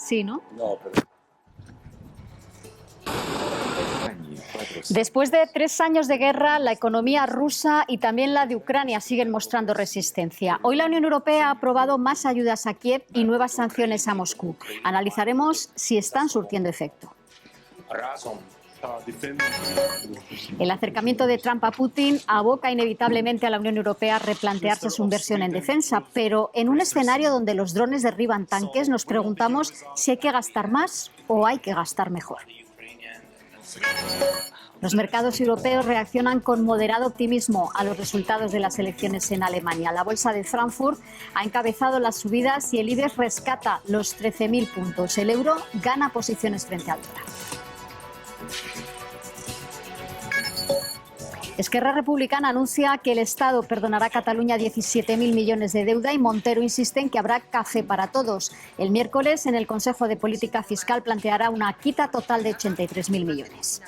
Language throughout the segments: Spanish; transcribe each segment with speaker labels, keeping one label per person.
Speaker 1: Sí, ¿no?
Speaker 2: No, pero...
Speaker 1: Después de 3 años de guerra, la economía rusa y también la de Ucrania siguen mostrando resistencia. Hoy la Unión Europea ha aprobado más ayudas a Kiev y nuevas sanciones a Moscú. Analizaremos si están surtiendo efecto. El acercamiento de Trump a Putin aboca inevitablemente a la Unión Europea a replantearse su inversión en defensa, pero en un escenario donde los drones derriban tanques nos preguntamos si hay que gastar más o hay que gastar mejor. Los mercados europeos reaccionan con moderado optimismo a los resultados de las elecciones en Alemania. La bolsa de Frankfurt ha encabezado las subidas y el IBEX rescata los 13.000 puntos. El euro gana posiciones frente al dólar. Esquerra Republicana anuncia que el Estado perdonará a Cataluña 17.000 millones de deuda y Montero insiste en que habrá café para todos. El miércoles, en el Consejo de Política Fiscal, planteará una quita total de 83.000 millones.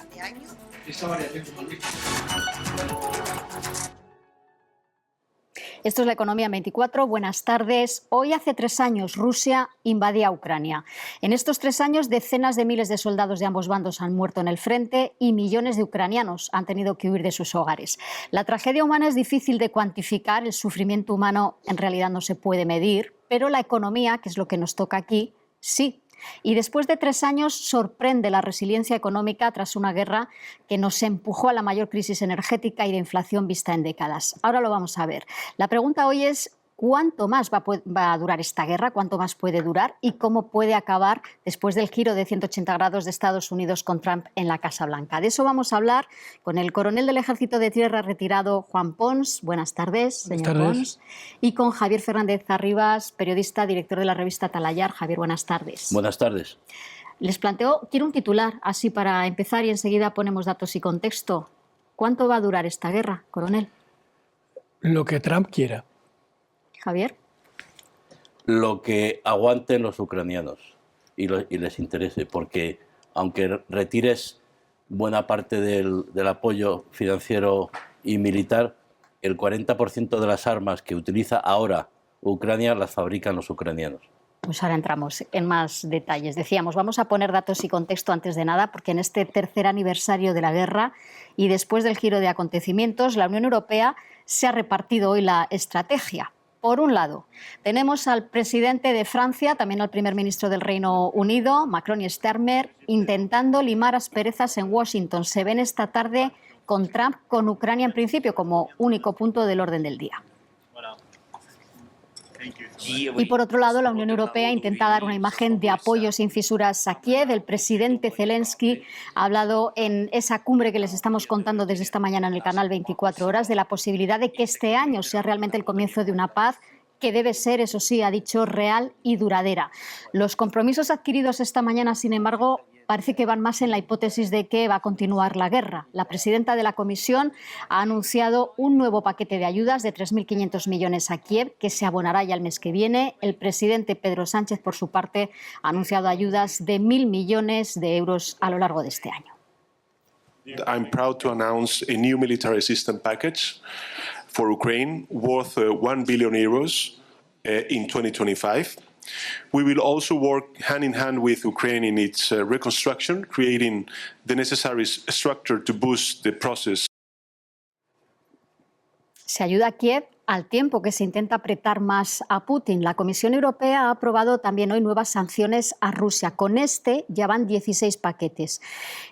Speaker 1: Esto es La Economía en 24. Buenas tardes. Hoy hace 3 años Rusia invadía Ucrania. En estos 3 años decenas de miles de soldados de ambos bandos han muerto en el frente y millones de ucranianos han tenido que huir de sus hogares. La tragedia humana es difícil de cuantificar, el sufrimiento humano en realidad no se puede medir, pero la economía, que es lo que nos toca aquí, sí. Y después de 3 años sorprende la resiliencia económica tras una guerra que nos empujó a la mayor crisis energética y de inflación vista en décadas. Ahora lo vamos a ver. La pregunta hoy es ¿cuánto más va a durar esta guerra? ¿Cuánto más puede durar? ¿Y cómo puede acabar después del giro de 180 grados de Estados Unidos con Trump en la Casa Blanca? De eso vamos a hablar con el coronel del Ejército de Tierra retirado, Juan Pons. Buenas tardes, señor Pons. Y con Javier Fernández Arribas, periodista, director de la revista Talayar. Javier, buenas tardes.
Speaker 2: Buenas tardes.
Speaker 1: Les planteo, quiero un titular, así para empezar y enseguida ponemos datos y contexto. ¿Cuánto va a durar esta guerra, coronel?
Speaker 3: Lo que Trump quiera.
Speaker 1: Javier.
Speaker 2: Lo que aguanten los ucranianos y les interese, porque aunque retires buena parte del apoyo financiero y militar, el 40% de las armas que utiliza ahora Ucrania las fabrican los ucranianos.
Speaker 1: Pues ahora entramos en más detalles. Decíamos, vamos a poner datos y contexto antes de nada, porque en este tercer aniversario de la guerra y después del giro de acontecimientos, la Unión Europea se ha repartido hoy la estrategia. Por un lado, tenemos al presidente de Francia, también al primer ministro del Reino Unido, Macron y Starmer, intentando limar asperezas en Washington. Se ven esta tarde con Trump, con Ucrania en principio como único punto del orden del día. Y por otro lado, la Unión Europea intenta dar una imagen de apoyo sin fisuras a Kiev. El presidente Zelensky ha hablado en esa cumbre que les estamos contando desde esta mañana en el canal 24 Horas de la posibilidad de que este año sea realmente el comienzo de una paz que debe ser, eso sí, ha dicho, real y duradera. Los compromisos adquiridos esta mañana, sin embargo, parece que van más en la hipótesis de que va a continuar la guerra. La presidenta de la Comisión ha anunciado un nuevo paquete de ayudas de 3.500 millones a Kiev, que se abonará ya el mes que viene. El presidente Pedro Sánchez, por su parte, ha anunciado ayudas de 1.000 millones de euros a lo largo de este año.
Speaker 4: I'm proud to announce a new military assistance package for Ukraine worth 1 billion euros in 2025. We will also work hand in hand with Ukraine in its reconstruction, creating the necessary structure to boost the process.
Speaker 1: Se ayuda a Kiev al tiempo que se intenta apretar más a Putin. La Comisión Europea ha aprobado también hoy nuevas sanciones a Rusia. Con este ya van 16 paquetes.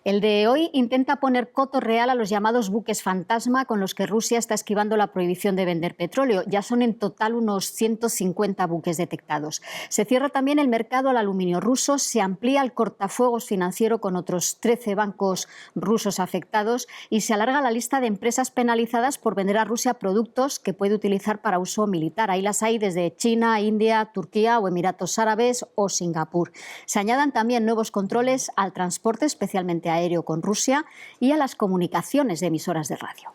Speaker 1: El de hoy intenta poner coto real a los llamados buques fantasma con los que Rusia está esquivando la prohibición de vender petróleo. Ya son en total unos 150 buques detectados. Se cierra también el mercado al aluminio ruso, se amplía el cortafuegos financiero con otros 13 bancos rusos afectados y se alarga la lista de empresas penalizadas por vender a Rusia productos que puede utilizar para uso militar. Ahí las hay desde China, India, Turquía o Emiratos Árabes o Singapur. Se añadan también nuevos controles al transporte, especialmente aéreo con Rusia, y a las comunicaciones de emisoras de radio.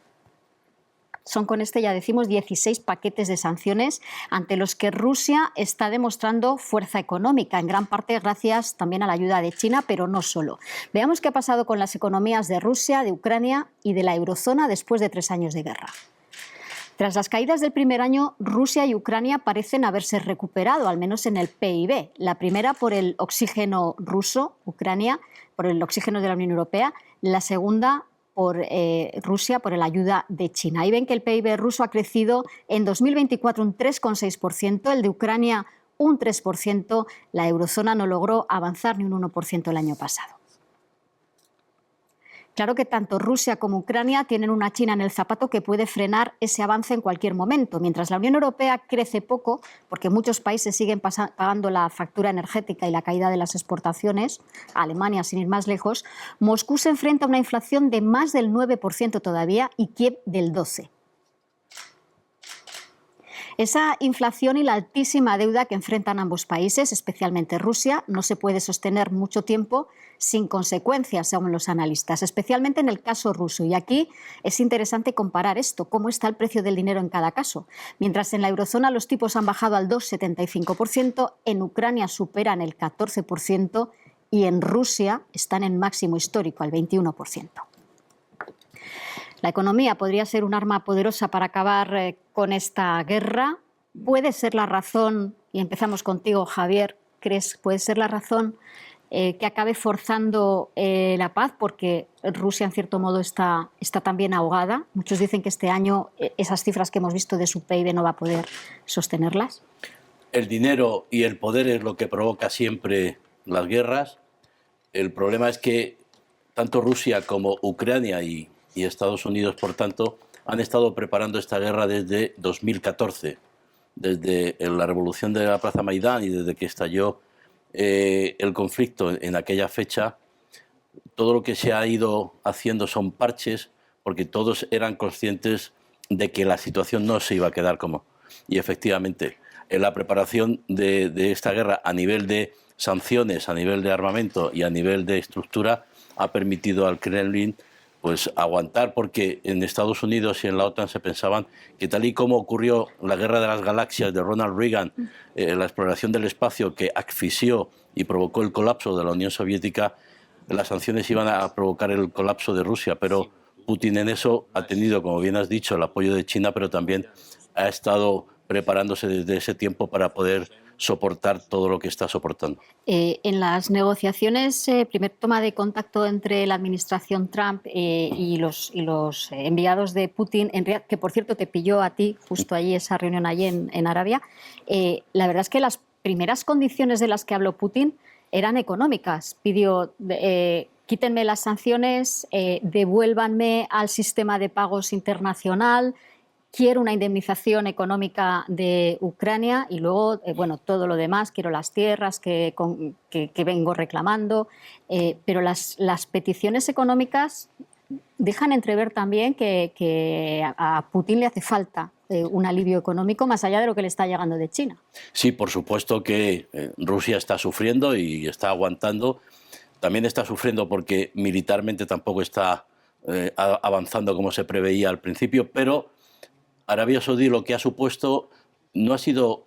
Speaker 1: Son con este, ya decimos, 16 paquetes de sanciones ante los que Rusia está demostrando fuerza económica, en gran parte gracias también a la ayuda de China, pero no solo. Veamos qué ha pasado con las economías de Rusia, de Ucrania y de la eurozona después de 3 años de guerra. Tras las caídas del primer año, Rusia y Ucrania parecen haberse recuperado, al menos en el PIB. La primera por el oxígeno ruso, Ucrania, por el oxígeno de la Unión Europea. La segunda por Rusia, por la ayuda de China. Ahí ven que el PIB ruso ha crecido en 2024 un 3,6%, el de Ucrania un 3%. La eurozona no logró avanzar ni un 1% el año pasado. Claro que tanto Rusia como Ucrania tienen una China en el zapato que puede frenar ese avance en cualquier momento. Mientras la Unión Europea crece poco, porque muchos países siguen pagando la factura energética y la caída de las exportaciones, Alemania sin ir más lejos, Moscú se enfrenta a una inflación de más del 9% todavía y Kiev del 12%. Esa inflación y la altísima deuda que enfrentan ambos países, especialmente Rusia, no se puede sostener mucho tiempo sin consecuencias, según los analistas, especialmente en el caso ruso. Y aquí es interesante comparar esto, cómo está el precio del dinero en cada caso. Mientras en la eurozona los tipos han bajado al 2,75%, en Ucrania superan el 14% y en Rusia están en máximo histórico, al 21%. La economía podría ser un arma poderosa para acabar con esta guerra. ¿Puede ser la razón, y empezamos contigo, Javier, crees, puede ser la razón que acabe forzando la paz? Porque Rusia, en cierto modo, está también ahogada. Muchos dicen que este año esas cifras que hemos visto de su PIB no va a poder sostenerlas.
Speaker 2: El dinero y el poder es lo que provoca siempre las guerras. El problema es que tanto Rusia como Ucrania y Estados Unidos, por tanto, han estado preparando esta guerra desde 2014, desde la revolución de la Plaza Maidán y desde que estalló el conflicto en aquella fecha. Todo lo que se ha ido haciendo son parches, porque todos eran conscientes de que la situación no se iba a quedar como. Y efectivamente, en la preparación de esta guerra a nivel de sanciones, a nivel de armamento y a nivel de estructura, ha permitido al Kremlin pues aguantar, porque en Estados Unidos y en la OTAN se pensaban que, tal y como ocurrió la Guerra de las Galaxias de Ronald Reagan, la exploración del espacio que asfixió y provocó el colapso de la Unión Soviética, las sanciones iban a provocar el colapso de Rusia, pero Putin en eso ha tenido, como bien has dicho, el apoyo de China, pero también ha estado preparándose desde ese tiempo para poder soportar todo lo que está soportando.
Speaker 1: En las negociaciones, primer toma de contacto entre la administración Trump y los enviados de Putin, que por cierto te pilló a ti justo allí, esa reunión allí en Arabia, la verdad es que las primeras condiciones de las que habló Putin eran económicas. Pidió quítenme las sanciones, devuélvanme al sistema de pagos internacional, quiero una indemnización económica de Ucrania y luego, bueno, todo lo demás, quiero las tierras que vengo reclamando, pero las peticiones económicas dejan entrever también que a Putin le hace falta un alivio económico más allá de lo que le está llegando de China.
Speaker 2: Sí, por supuesto que Rusia está sufriendo y está aguantando. También está sufriendo porque militarmente tampoco está avanzando como se preveía al principio, pero Arabia Saudí lo que ha supuesto no ha sido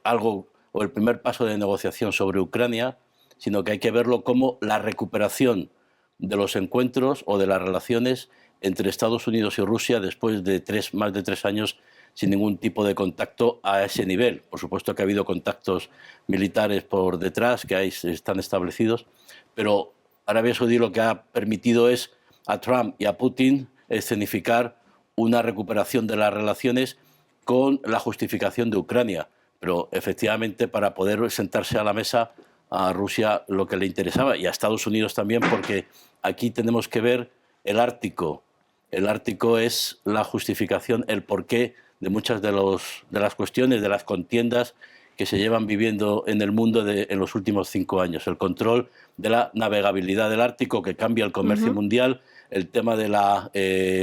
Speaker 2: algo o el primer paso de negociación sobre Ucrania, sino que hay que verlo como la recuperación de los encuentros o de las relaciones entre Estados Unidos y Rusia después de más de 3 años sin ningún tipo de contacto a ese nivel. Por supuesto que ha habido contactos militares por detrás que ahí están establecidos, pero Arabia Saudí lo que ha permitido es a Trump y a Putin escenificar una recuperación de las relaciones con la justificación de Ucrania. Pero efectivamente, para poder sentarse a la mesa, a Rusia lo que le interesaba, y a Estados Unidos también, porque aquí tenemos que ver el Ártico. El Ártico es la justificación, el porqué de muchas de las cuestiones, de las contiendas que se llevan viviendo en el mundo en los últimos 5 años. El control de la navegabilidad del Ártico, que cambia el comercio mundial, el tema de la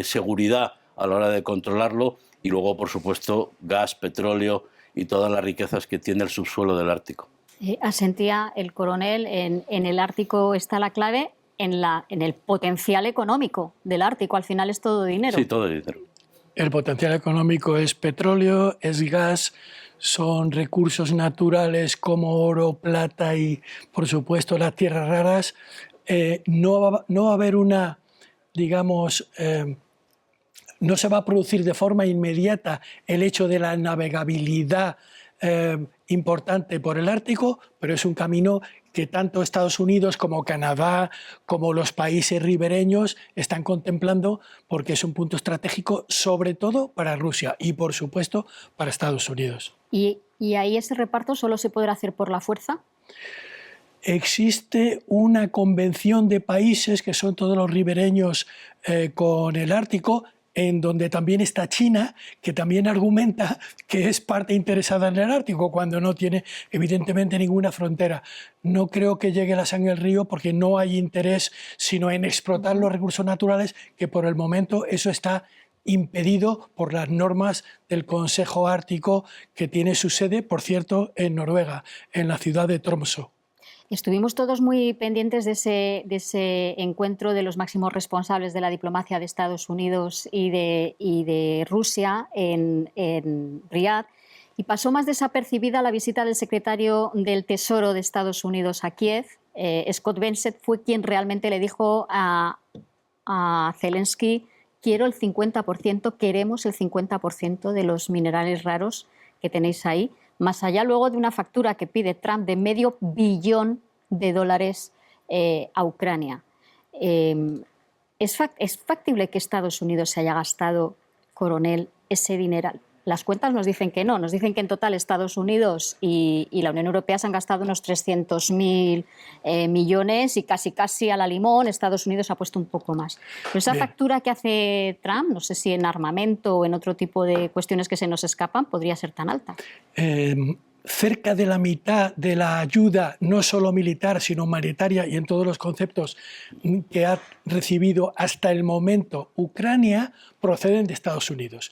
Speaker 2: seguridad a la hora de controlarlo, y luego, por supuesto, gas, petróleo y todas las riquezas que tiene el subsuelo del Ártico.
Speaker 1: Asentía el coronel, en el Ártico está la clave, en el potencial económico del Ártico. Al final es todo dinero.
Speaker 2: Sí, todo dinero.
Speaker 3: El potencial económico es petróleo, es gas, son recursos naturales como oro, plata y, por supuesto, las tierras raras. No va a haber una, digamos, no se va a producir de forma inmediata el hecho de la navegabilidad importante por el Ártico, pero es un camino que tanto Estados Unidos como Canadá, como los países ribereños están contemplando, porque es un punto estratégico sobre todo para Rusia y, por supuesto, para Estados Unidos.
Speaker 1: ¿Y ahí ese reparto solo se podrá hacer por la fuerza?
Speaker 3: Existe una convención de países, que son todos los ribereños con el Ártico, en donde también está China, que también argumenta que es parte interesada en el Ártico, cuando no tiene evidentemente ninguna frontera. No creo que llegue la sangre al río, porque no hay interés sino en explotar los recursos naturales, que por el momento eso está impedido por las normas del Consejo Ártico, que tiene su sede, por cierto, en Noruega, en la ciudad de Tromsø.
Speaker 1: Estuvimos todos muy pendientes de ese encuentro de los máximos responsables de la diplomacia de Estados Unidos y de Rusia en Riad, y pasó más desapercibida la visita del secretario del Tesoro de Estados Unidos a Kiev. Scott Bessent fue quien realmente le dijo a Zelensky: quiero el 50%, queremos el 50% de los minerales raros que tenéis ahí, más allá luego de una factura que pide Trump de $500 billion a Ucrania. ¿Es factible que Estados Unidos se haya gastado, coronel, ese dineral? Las cuentas nos dicen que no, nos dicen que en total Estados Unidos y la Unión Europea se han gastado unos 300.000 millones, y casi a la limón Estados Unidos ha puesto un poco más. Pero esa factura que hace Trump, no sé si en armamento o en otro tipo de cuestiones que se nos escapan, podría ser tan alta.
Speaker 3: Cerca de la mitad de la ayuda, no solo militar, sino humanitaria y en todos los conceptos que ha recibido hasta el momento Ucrania, proceden de Estados Unidos.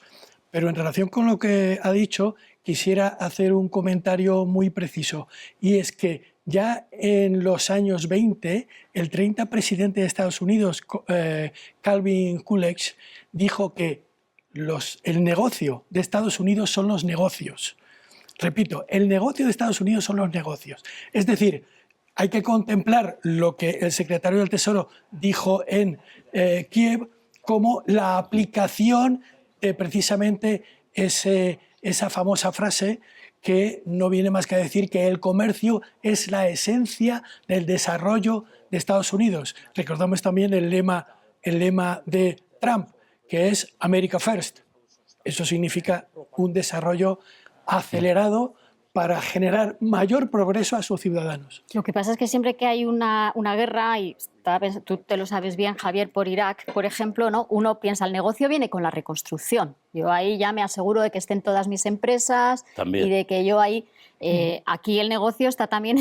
Speaker 3: Pero en relación con lo que ha dicho, quisiera hacer un comentario muy preciso, y es que ya en los años 20, el 30 presidente de Estados Unidos, Calvin Coolidge, dijo que el negocio de Estados Unidos son los negocios. Repito, el negocio de Estados Unidos son los negocios. Es decir, hay que contemplar lo que el secretario del Tesoro dijo en Kiev como la aplicación de precisamente esa famosa frase, que no viene más que a decir que el comercio es la esencia del desarrollo de Estados Unidos. Recordamos también el lema de Trump, que es America First. Eso significa un desarrollo acelerado para generar mayor progreso a sus ciudadanos.
Speaker 1: Lo que pasa es que siempre que hay una guerra, y tú te lo sabes bien, Javier, por Irak, por ejemplo, ¿no? Uno piensa, el negocio viene con la reconstrucción. Yo ahí ya me aseguro de que estén todas mis empresas también, y de que yo ahí... aquí el negocio está también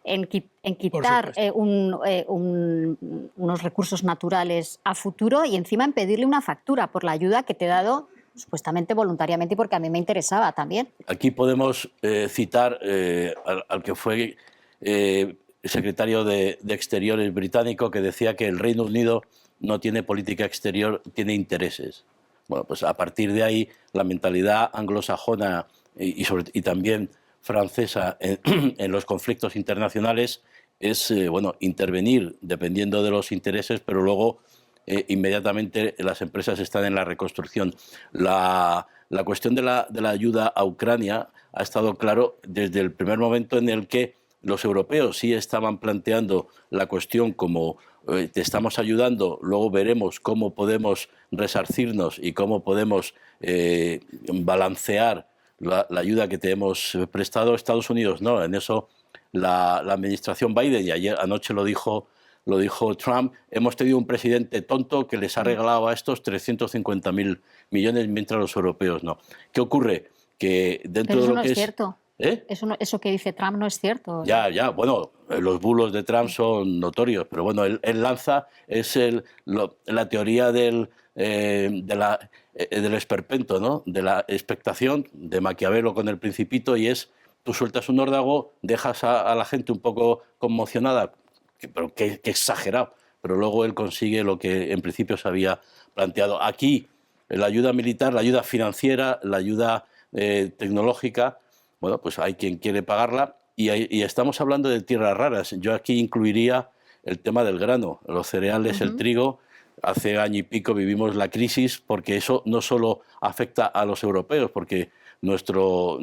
Speaker 1: en quitar unos recursos naturales a futuro, y encima en pedirle una factura por la ayuda que te he dado supuestamente voluntariamente, porque a mí me interesaba también.
Speaker 2: Aquí podemos citar al que fue secretario de Exteriores británico, que decía que el Reino Unido no tiene política exterior, tiene intereses. Bueno, pues a partir de ahí la mentalidad anglosajona y también francesa en los conflictos internacionales es intervenir dependiendo de los intereses, pero luego inmediatamente las empresas están en la reconstrucción. La cuestión de la ayuda a Ucrania ha estado claro desde el primer momento en el que los europeos sí estaban planteando la cuestión como te estamos ayudando, luego veremos cómo podemos resarcirnos y cómo podemos balancear la ayuda que te hemos prestado. Estados Unidos no, en eso la administración Biden, y anoche lo dijo Trump, hemos tenido un presidente tonto que les ha regalado a estos 350.000 millones, mientras los europeos no. ¿Qué ocurre? Que dentro
Speaker 1: Pero eso
Speaker 2: de lo
Speaker 1: no
Speaker 2: que
Speaker 1: es cierto. Eso que dice Trump no es cierto.
Speaker 2: Ya, bueno, los bulos de Trump son notorios, pero bueno, él lanza la teoría del esperpento, ¿no? De la expectación, de Maquiavelo con El Principito, y es, tú sueltas un órdago, dejas a la gente un poco conmocionada, pero qué exagerado, pero luego él consigue lo que en principio se había planteado. Aquí, la ayuda militar, la ayuda financiera, la ayuda tecnológica, bueno, pues hay quien quiere pagarla, y estamos hablando de tierras raras. Yo aquí incluiría el tema del grano, los cereales, el trigo. hace año y pico vivimos la crisis, porque eso no solo afecta a los europeos, porque nuestro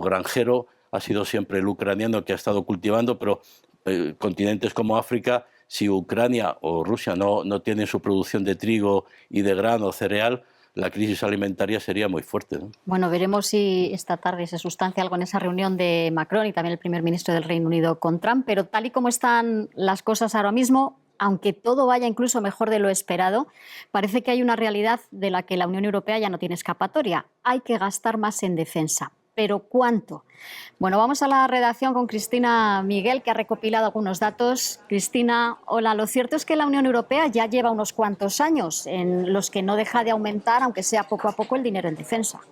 Speaker 2: granjero ha sido siempre el ucraniano que ha estado cultivando, pero continentes como África, si Ucrania o Rusia no tienen su producción de trigo y de grano o cereal, la crisis alimentaria sería muy fuerte, ¿no?
Speaker 1: Bueno, veremos si esta tarde se sustancia algo en esa reunión de Macron y también el primer ministro del Reino Unido con Trump, pero tal y como están las cosas ahora mismo, aunque todo vaya incluso mejor de lo esperado, parece que hay una realidad de la que la Unión Europea ya no tiene escapatoria. Hay que gastar más en defensa. ¿Pero cuánto? Bueno, vamos a la redacción con Cristina Miguel, que ha recopilado algunos datos. Cristina, hola. Lo cierto es que la Unión Europea ya lleva unos cuantos años en los que no deja de aumentar, aunque sea poco a poco, el dinero en defensa.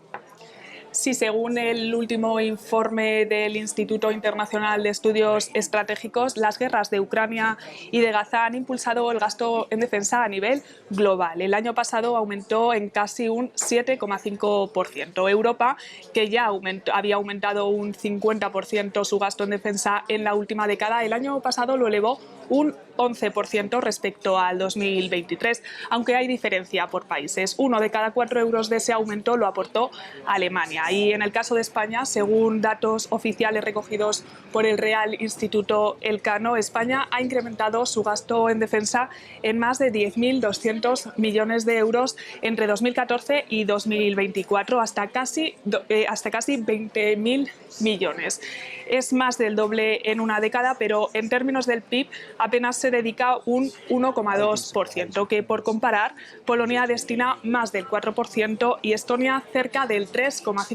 Speaker 5: Sí, según el último informe del Instituto Internacional de Estudios Estratégicos, las guerras de Ucrania y de Gaza han impulsado el gasto en defensa a nivel global. El año pasado aumentó en casi un 7,5%. Europa, que ya había aumentado un 50% su gasto en defensa en la última década, el año pasado lo elevó un 11% respecto al 2023, aunque hay diferencia por países. 1 de cada 4 euros de ese aumento lo aportó Alemania. Y en el caso de España, según datos oficiales recogidos por el Real Instituto Elcano, España ha incrementado su gasto en defensa en más de 10.200 millones de euros entre 2014 y 2024, hasta casi 20.000 millones. Es más del doble en una década, pero en términos del PIB apenas se dedica un 1,2%, que por comparar, Polonia destina más del 4% y Estonia cerca del 3,5%.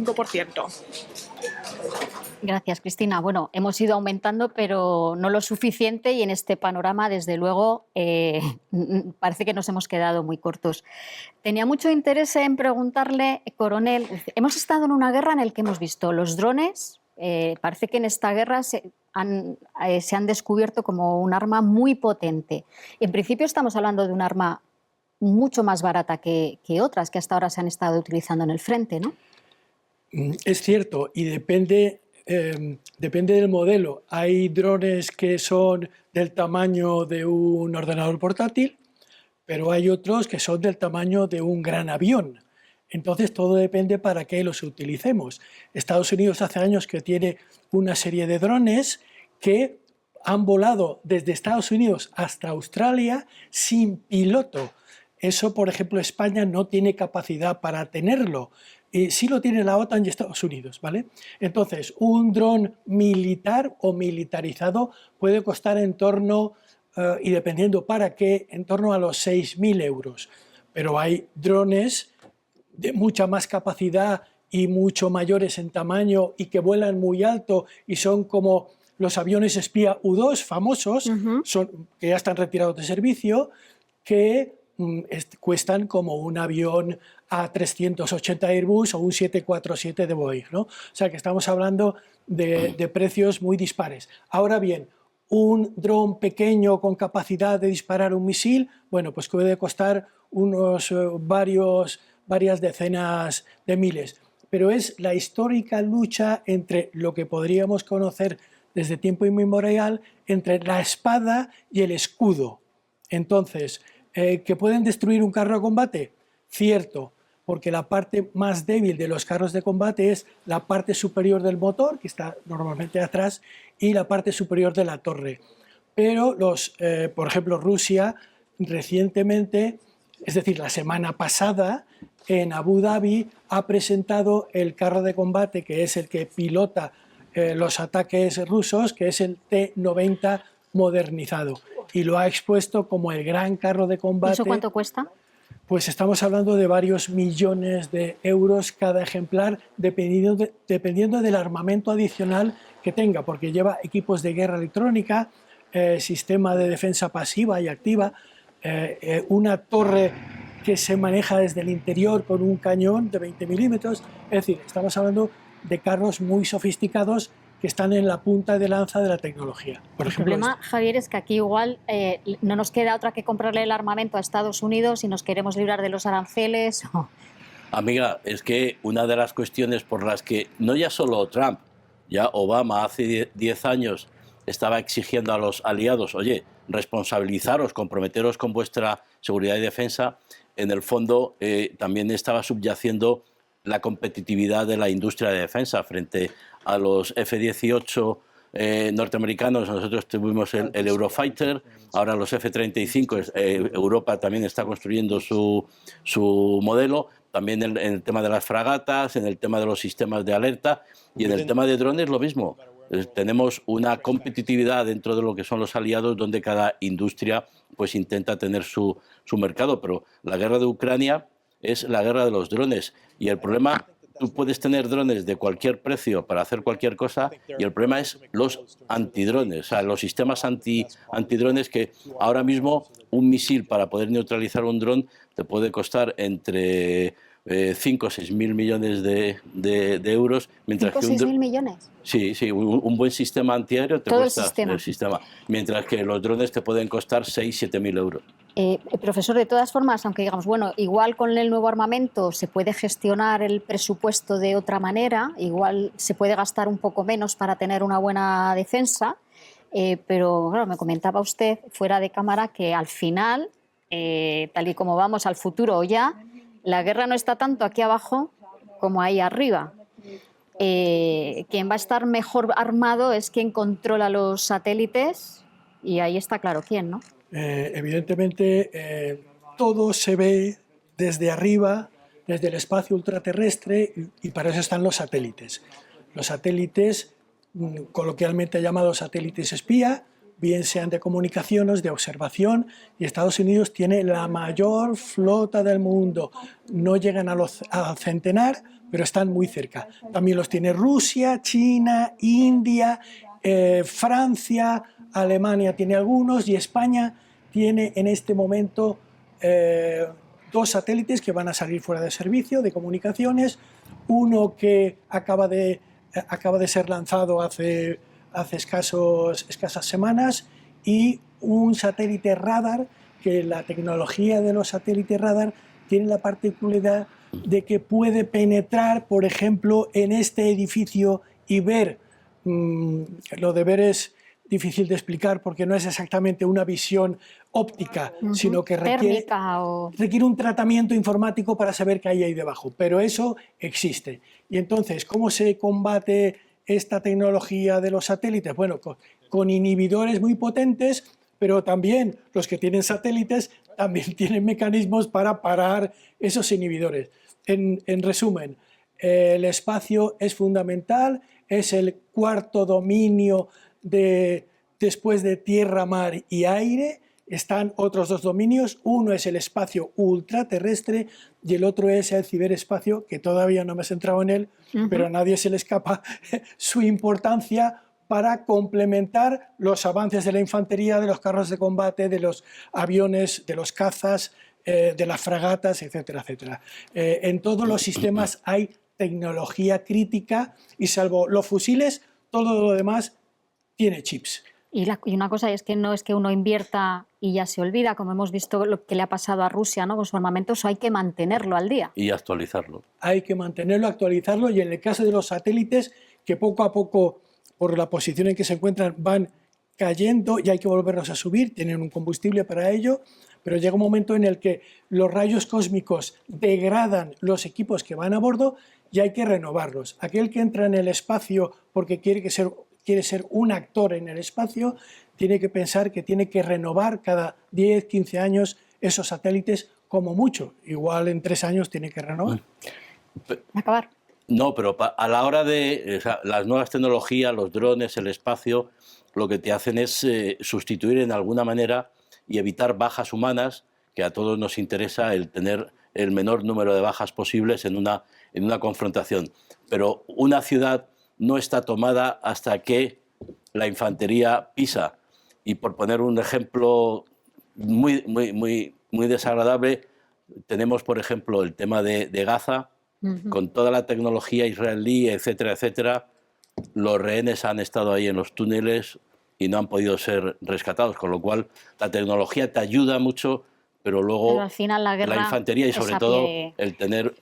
Speaker 1: Gracias, Cristina. Bueno, hemos ido aumentando, pero no lo suficiente, y en este panorama, desde luego, parece que nos hemos quedado muy cortos. Tenía mucho interés en preguntarle, coronel, hemos estado en una guerra en la que hemos visto los drones, parece que en esta guerra se han descubierto como un arma muy potente. En principio estamos hablando de un arma mucho más barata que otras que hasta ahora se han estado utilizando en el frente, ¿no?
Speaker 3: Es cierto, y depende del modelo. Hay drones que son del tamaño de un ordenador portátil, pero hay otros que son del tamaño de un gran avión. Entonces todo depende para qué los utilicemos. Estados Unidos hace años que tiene una serie de drones que han volado desde Estados Unidos hasta Australia sin piloto. Eso, por ejemplo, España no tiene capacidad para tenerlo. Sí lo tiene la OTAN y Estados Unidos, ¿vale? Entonces, un dron militar o militarizado puede costar en torno, y dependiendo para qué, en torno a los 6.000 euros. Pero hay drones de mucha más capacidad y mucho mayores en tamaño y que vuelan muy alto y son como los aviones espía U-2 famosos, que ya están retirados de servicio, que cuestan como un avión A380 Airbus o un 747 de Boeing, ¿no? O sea que estamos hablando de precios muy dispares. Ahora bien, un dron pequeño con capacidad de disparar un misil, bueno, pues puede costar unos varias decenas de miles. Pero es la histórica lucha entre lo que podríamos conocer desde tiempo inmemorial, entre la espada y el escudo. Entonces, ¿que pueden destruir un carro de combate? Cierto, porque la parte más débil de los carros de combate es la parte superior del motor, que está normalmente atrás, y la parte superior de la torre. Pero, por ejemplo, Rusia recientemente, es decir, la semana pasada, en Abu Dhabi ha presentado el carro de combate, que es el que pilota los ataques rusos, que es el T-90 modernizado, y lo ha expuesto como el gran carro de combate.
Speaker 1: ¿Eso cuánto cuesta?
Speaker 3: Pues estamos hablando de varios millones de euros cada ejemplar, dependiendo del armamento adicional que tenga, porque lleva equipos de guerra electrónica, sistema de defensa pasiva y activa, una torre que se maneja desde el interior con un cañón de 20 milímetros. Es decir, estamos hablando de carros muy sofisticados que están en la punta de lanza de la tecnología.
Speaker 1: El problema, Javier, es que aquí igual no nos queda otra que comprarle el armamento a Estados Unidos si nos queremos librar de los aranceles.
Speaker 2: Amiga, es que una de las cuestiones por las que no ya solo Trump, ya Obama hace 10 años estaba exigiendo a los aliados, oye, responsabilizaros, comprometeros con vuestra seguridad y defensa, en el fondo también estaba subyaciendo la competitividad de la industria de defensa frente a los F-18 norteamericanos. Nosotros tuvimos el Eurofighter, ahora los F-35, Europa también está construyendo su modelo, también en el tema de las fragatas, en el tema de los sistemas de alerta y en el tema de drones lo mismo. Tenemos una competitividad dentro de lo que son los aliados donde cada industria pues intenta tener su mercado, pero la guerra de Ucrania es la guerra de los drones y el problema, tú puedes tener drones de cualquier precio para hacer cualquier cosa y el problema es los antidrones, o sea, los sistemas antidrones que ahora mismo un misil para poder neutralizar un dron te puede costar entre 5 o 6 mil millones de euros. Mientras
Speaker 1: ¿5 o
Speaker 2: que
Speaker 1: 6 mil millones?
Speaker 2: Sí, un buen sistema antiaéreo te
Speaker 1: todo
Speaker 2: cuesta
Speaker 1: el sistema.
Speaker 2: Mientras que los drones te pueden costar 6 o 7 mil euros.
Speaker 1: Profesor, de todas formas, aunque digamos, bueno, igual con el nuevo armamento se puede gestionar el presupuesto de otra manera, igual se puede gastar un poco menos para tener una buena defensa, pero claro, me comentaba usted fuera de cámara que al final, tal y como vamos al futuro ya, la guerra no está tanto aquí abajo como ahí arriba. Quien va a estar mejor armado es quien controla los satélites y ahí está claro quién, ¿no?
Speaker 3: Evidentemente, todo se ve desde arriba, desde el espacio ultraterrestre, y para eso están los satélites. Los satélites, coloquialmente llamados satélites espía, bien sean de comunicaciones, de observación, y Estados Unidos tiene la mayor flota del mundo. No llegan a centenar, pero están muy cerca. También los tiene Rusia, China, India, Francia, Alemania tiene algunos y España tiene en este momento 2 satélites que van a salir fuera de servicio de comunicaciones, uno que acaba de ser lanzado hace escasas semanas y un satélite radar que la tecnología de los satélites radar tiene la particularidad de que puede penetrar, por ejemplo, en este edificio y ver, lo de ver es difícil de explicar porque no es exactamente una visión óptica, sino que requiere un tratamiento informático para saber qué hay ahí debajo, pero eso existe. Y entonces, ¿cómo se combate esta tecnología de los satélites? Bueno, con inhibidores muy potentes, pero también los que tienen satélites también tienen mecanismos para parar esos inhibidores. En resumen, el espacio es fundamental, es el cuarto dominio después de tierra, mar y aire. Están otros 2 dominios, uno es el espacio ultraterrestre y el otro es el ciberespacio, que todavía no me he centrado en él, pero a nadie se le escapa su importancia para complementar los avances de la infantería, de los carros de combate, de los aviones, de los cazas, de las fragatas, etcétera, etcétera. En todos los sistemas hay tecnología crítica y salvo los fusiles, todo lo demás tiene chips.
Speaker 1: Y una cosa es que no es que uno invierta y ya se olvida, como hemos visto lo que le ha pasado a Rusia, ¿no? Con su armamento, eso hay que mantenerlo al día.
Speaker 2: Y actualizarlo.
Speaker 3: Hay que mantenerlo, actualizarlo, y en el caso de los satélites, que poco a poco, por la posición en que se encuentran, van cayendo y hay que volverlos a subir, tienen un combustible para ello, pero llega un momento en el que los rayos cósmicos degradan los equipos que van a bordo y hay que renovarlos. Aquel que entra en el espacio porque quiere ser un actor en el espacio, tiene que pensar que tiene que renovar cada 10, 15 años esos satélites como mucho. Igual en 3 años tiene que renovar.
Speaker 1: Acabar.
Speaker 2: No, pero a la hora de las nuevas tecnologías, los drones, el espacio, lo que te hacen es sustituir en alguna manera y evitar bajas humanas, que a todos nos interesa el tener el menor número de bajas posibles en una confrontación. Pero una ciudad no está tomada hasta que la infantería pisa. Y por poner un ejemplo muy desagradable, tenemos, por ejemplo, el tema de Gaza, con toda la tecnología israelí, etcétera, etcétera. Los rehenes han estado ahí en los túneles y no han podido ser rescatados, con lo cual la tecnología te ayuda mucho, pero luego
Speaker 1: al final la
Speaker 2: infantería y sobre todo el tener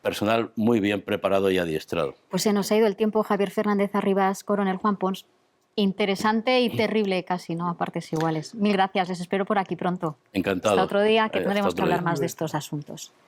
Speaker 2: personal muy bien preparado y adiestrado.
Speaker 1: Pues se nos ha ido el tiempo. Javier Fernández Arribas, coronel Juan Pons. Interesante y terrible casi, ¿no? A partes iguales. Mil gracias, les espero por aquí pronto.
Speaker 2: Encantado.
Speaker 1: Hasta otro día, que
Speaker 2: Hasta
Speaker 1: tendremos que
Speaker 2: otro
Speaker 1: hablar
Speaker 2: día.
Speaker 1: más de estos asuntos.